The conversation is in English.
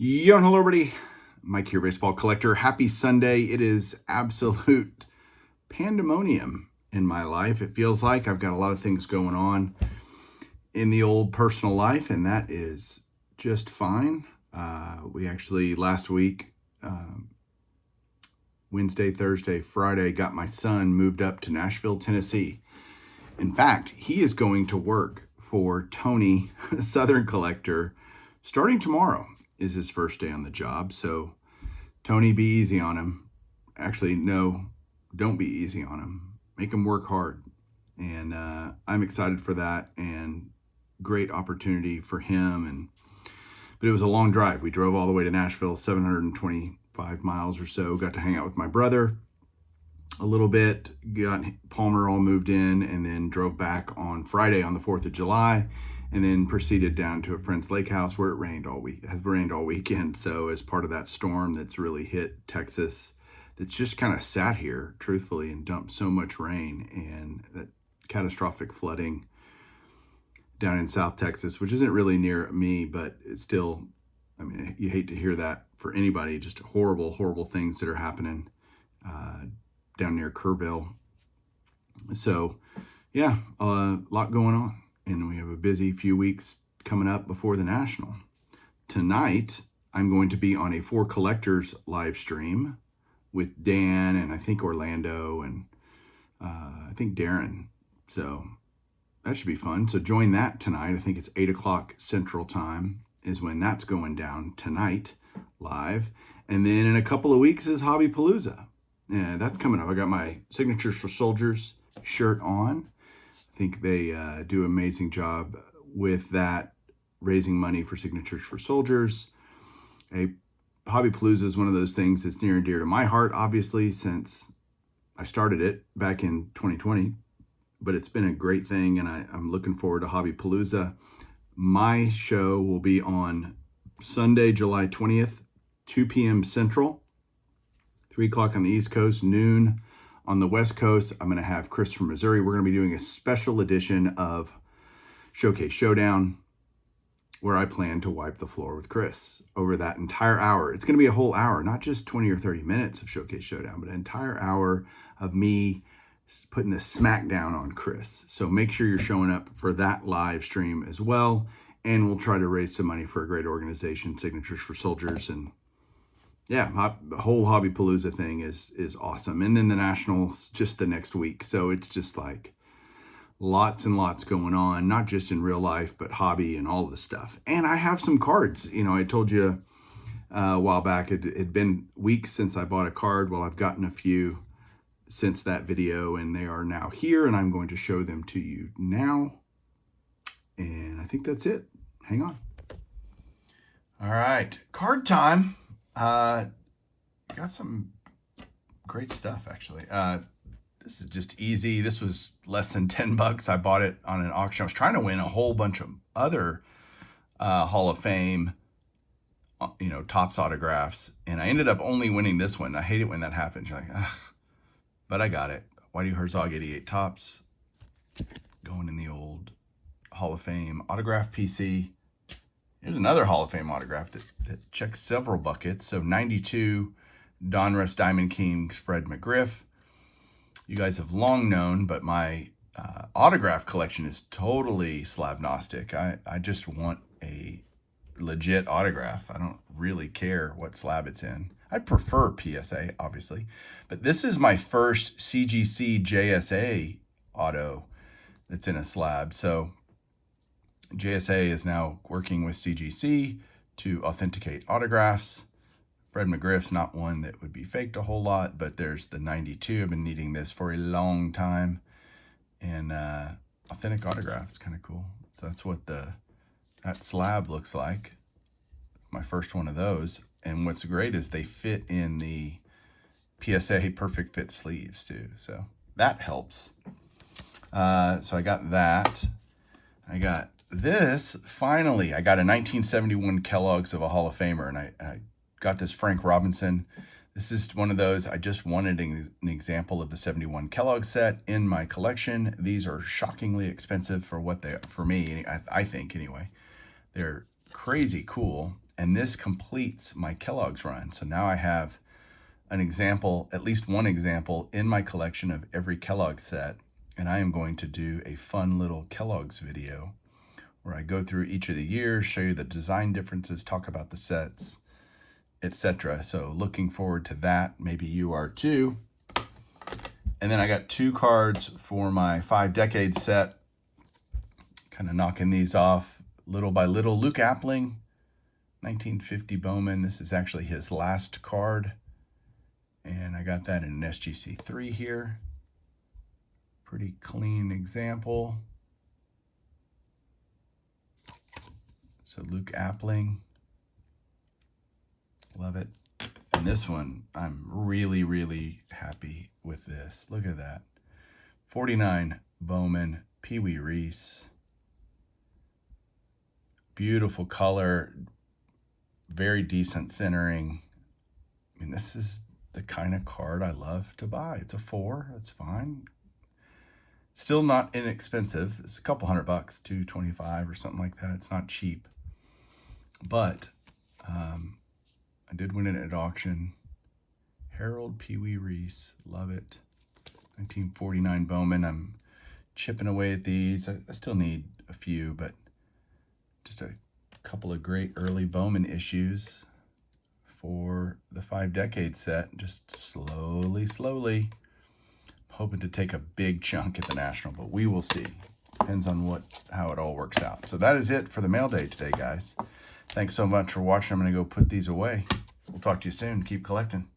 Yo, hello everybody. Mike here, baseball collector. Happy Sunday. It is absolute pandemonium in my life. It feels like I've got a lot of things going on in the old personal life, and that is just fine. We actually last week, Wednesday, Thursday, Friday, got my son moved up to Nashville, Tennessee. In fact, he is going to work for Tony, Southern Collector, starting tomorrow. Is his first day on the job. So Tony, be easy on him. Actually, no, don't be easy on him. Make him work hard. And I'm excited for that, and great opportunity for him. But it was a long drive. We drove all the way to Nashville, 725 miles or so. Got to hang out with my brother a little bit, got Palmer all moved in, and then drove back on Friday on the 4th of July. And then proceeded down to a friend's lake house where it rained all week. It has rained all weekend. So as part of that storm that's really hit Texas, that's just kind of sat here, truthfully, and dumped so much rain, and that catastrophic flooding down in South Texas, which isn't really near me, but it's still, I mean, you hate to hear that for anybody, just horrible, horrible things that are happening down near Kerrville. So yeah, a lot going on. And we have a busy few weeks coming up before the National. Tonight, I'm going to be on a For Collectors live stream with Dan and I think Orlando and I think Darren. So that should be fun. So join that tonight. I think it's 8 o'clock Central Time is when that's going down tonight live. And then in a couple of weeks is Hobby Palooza. Yeah, that's coming up. I got my Signatures for Soldiers shirt on. I think they do an amazing job with that, raising money for Signatures for Soldiers. Hobby Palooza is one of those things that's near and dear to my heart, obviously, since I started it back in 2020. But it's been a great thing, and I'm looking forward to Hobby Palooza. My show will be on Sunday, July 20th, 2 p.m. Central, 3 o'clock on the East Coast, noon on the West Coast. I'm going to have Chris from Missouri. We're going to be doing a special edition of Showcase Showdown where I plan to wipe the floor with Chris over that entire hour. It's going to be a whole hour, not just 20 or 30 minutes of Showcase Showdown, but an entire hour of me putting the smack down on Chris. So make sure you're showing up for that live stream as well. And we'll try to raise some money for a great organization, Signatures for Soldiers. And yeah, the whole Hobby Palooza thing is awesome. And then the Nationals just the next week. So it's just like lots and lots going on, not just in real life, but hobby and all this stuff. And I have some cards. You know, I told you a while back, it had been weeks since I bought a card. Well, I've gotten a few since that video, and they are now here, and I'm going to show them to you now. And I think that's it. Hang on. All right, card time. Got some great stuff, actually. This is just easy. This was less than $10. I bought it on an auction. I was trying to win a whole bunch of other Hall of Fame, Topps autographs, and I ended up only winning this one. I hate it when that happens. You're like, ugh, but I got it. Whitey Herzog 88 Topps, going in the old Hall of Fame autograph PC. Here's another Hall of Fame autograph that checks several buckets. So 92 Donruss Diamond Kings Fred McGriff. You guys have long known, but my autograph collection is totally slabnostic. I just want a legit autograph. I don't really care what slab it's in. I prefer PSA, obviously. But this is my first CGC JSA auto that's in a slab. So JSA is now working with CGC to authenticate autographs. Fred McGriff's not one that would be faked a whole lot, but there's the 92. I've been needing this for a long time. And authentic autograph is kind of cool. So that's what that slab looks like. My first one of those. And what's great is they fit in the PSA Perfect Fit sleeves too. So that helps. So I got that. I got this, finally. I got a 1971 Kellogg's of a Hall of Famer, and I got this Frank Robinson. This is one of those, I just wanted an example of the 71 Kellogg set in my collection. These are shockingly expensive for what they are, for me, I think anyway. They're crazy cool. And this completes my Kellogg's run. So now I have an example, at least one example in my collection of every Kellogg's set. And I am going to do a fun little Kellogg's video where I go through each of the years, show you the design differences, talk about the sets, etc. So looking forward to that. Maybe you are too. And then I got 2 cards for my 5 decade set. Kind of knocking these off little by little. Luke Appling, 1950 Bowman. This is actually his last card. And I got that in an SGC3 here. Pretty clean example. So Luke Appling, love it. And this one, I'm really, really happy with this. Look at that. 49 Bowman, Pee Wee Reese. Beautiful color, very decent centering. I mean, this is the kind of card I love to buy. It's a 4, that's fine. Still not inexpensive. It's a couple $100, $225 or something like that. It's not cheap. But I did win it at auction. Harold Pee Wee Reese, love it. 1949 Bowman. I'm chipping away at these. I still need a few, but just a couple of great early Bowman issues for the 5 decade set. Just slowly. Hoping to take a big chunk at the National, but we will see. Depends on how it all works out. So that is it for the mail day today, guys. Thanks so much for watching. I'm going to go put these away. We'll talk to you soon. Keep collecting.